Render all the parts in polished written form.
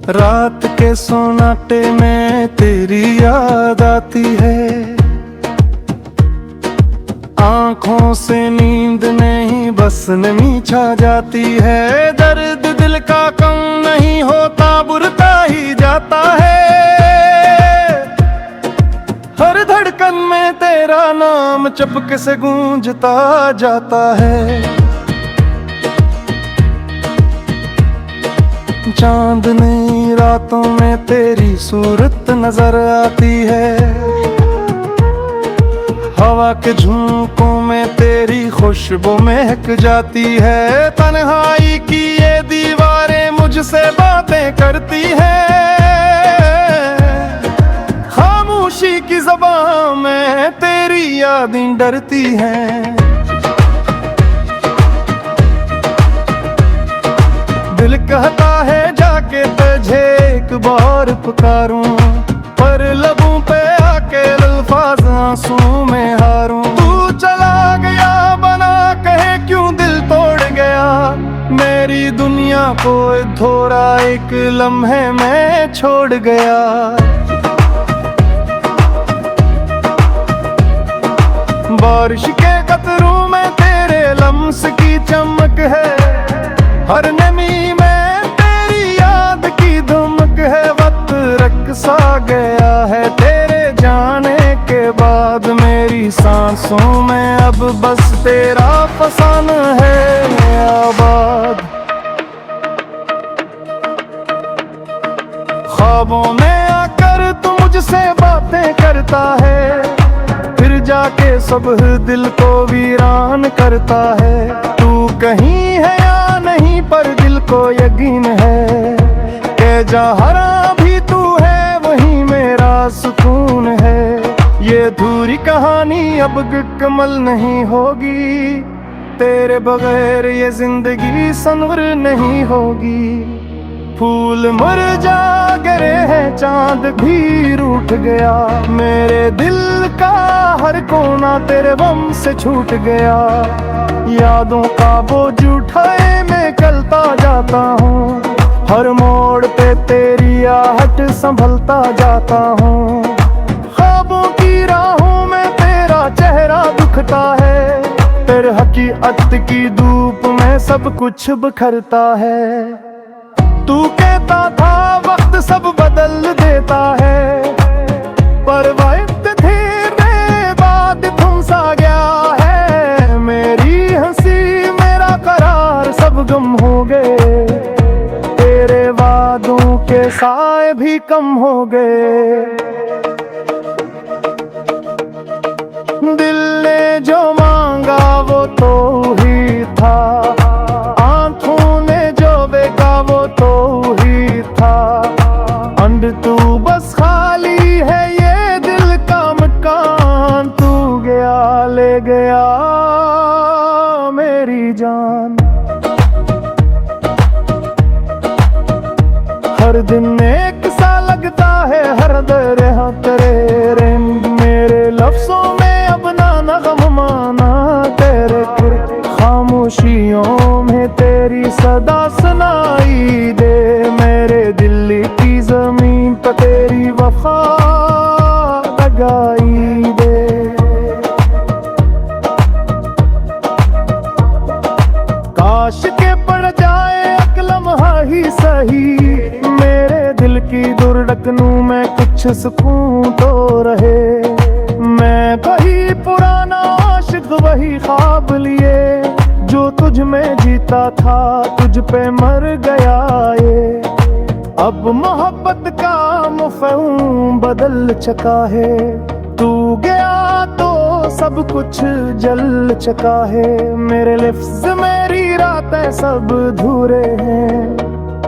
रात के सोनाटे में तेरी याद आती है, आंखों से नींद नहीं बस नमी छा जाती है। दर्द दिल का कम नहीं होता, बुरता ही जाता है। हर धड़कन में तेरा नाम चपके से गूंजता जाता है। चांदनी रातों में तेरी सूरत नजर आती है, हवा के झोंकों में तेरी खुशबू महक जाती है। तन्हाई की ये दीवारें मुझसे बातें करती है, खामोशी की ज़बान में तेरी यादें डरती हैं। दिल कहता है जाके तुझे एक बार पुकारूं, पर लबों पे आके अल्फाज आंसू में हारूं। तू चला गया बना कहे क्यों दिल तोड़ गया, मेरी दुनिया को थोड़ा एक लम्हे में छोड़ गया। बारिश के कतरों में तेरे लम्स की चमक है, हर नमी में तेरी याद की धमक है। वक्त रक़्सा गया है तेरे जाने के बाद, मेरी सांसों में अब बस तेरा फसाना है आबाद। ख्वाबों में आकर तू मुझसे बातें करता है, फिर जाके सुबह दिल को वीरान करता है। तू कहीं है या नहीं पर दिल को यकीन है कि जहाँ भी तू है वहीं मेरा सुकून है। ये अधूरी कहानी अब मुकम्मल नहीं होगी, तेरे बगैर ये जिंदगी सनवर नहीं होगी। फूल मुरझा गिरे हैं, चांद भी रूठ गया, मेरे दिल का हर कोना तेरे बम से छूट गया। यादों का बोझ उठाए मैं चलता जाता हूँ, हर मोड़ पे तेरी आहट संभलता जाता हूँ। ख्वाबों की राहों में तेरा चेहरा दुखता है, तेरे हकीकत की धूप में सब कुछ बिखरता है। तू कहता था वक्त सब बदल देता है, पर वक्त धीरे बाद थम सा गया है। मेरी हंसी मेरा करार सब गम हो गए, तेरे वादों के साए भी कम हो गए। दिल ने जो मांगा वो तो ही था, आंखों ने जो बेगा वो तो ही था। अंड तू बस खाली है ये दिल का मकान, तू गया ले गया मेरी जान। हर दिन एक सा लगता है, हर दरिया तेरे रेंग, मेरे लफ्जों में अब ना नगम माना तेरे खामोशियों में तेरी सदा सुनाई दे। मेरे दिल की जमीन पर तेरी वफा लगाई दे। काश के पड़ जाए एक लम्हा ही सही, मेरे दिल की धड़कनों में कुछ सुकून तो रहे। मैं वही पुराना आशिक वही ख्वाब लिए, जो तुझ में जीता था तुझ पे मर गया ये। अब मोहब्बत का मफ़हूम बदल चुका है, तू गया तो सब कुछ जल चुका है। मेरे लफ्ज़ मेरी रातें सब धूरे हैं,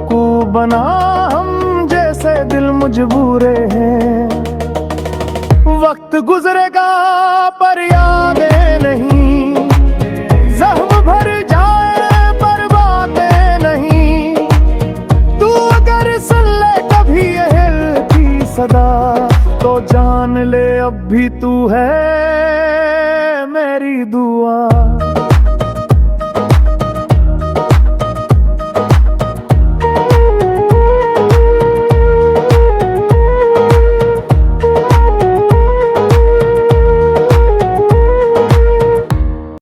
को बना हम जैसे दिल मजबूरे हैं। वक्त गुजरेगा पर यादें नहीं, जख्म भर जाए पर बातें नहीं। तू अगर सुन ले कभी अहल की सदा, तो जान ले अब भी तू है मेरी दुआ।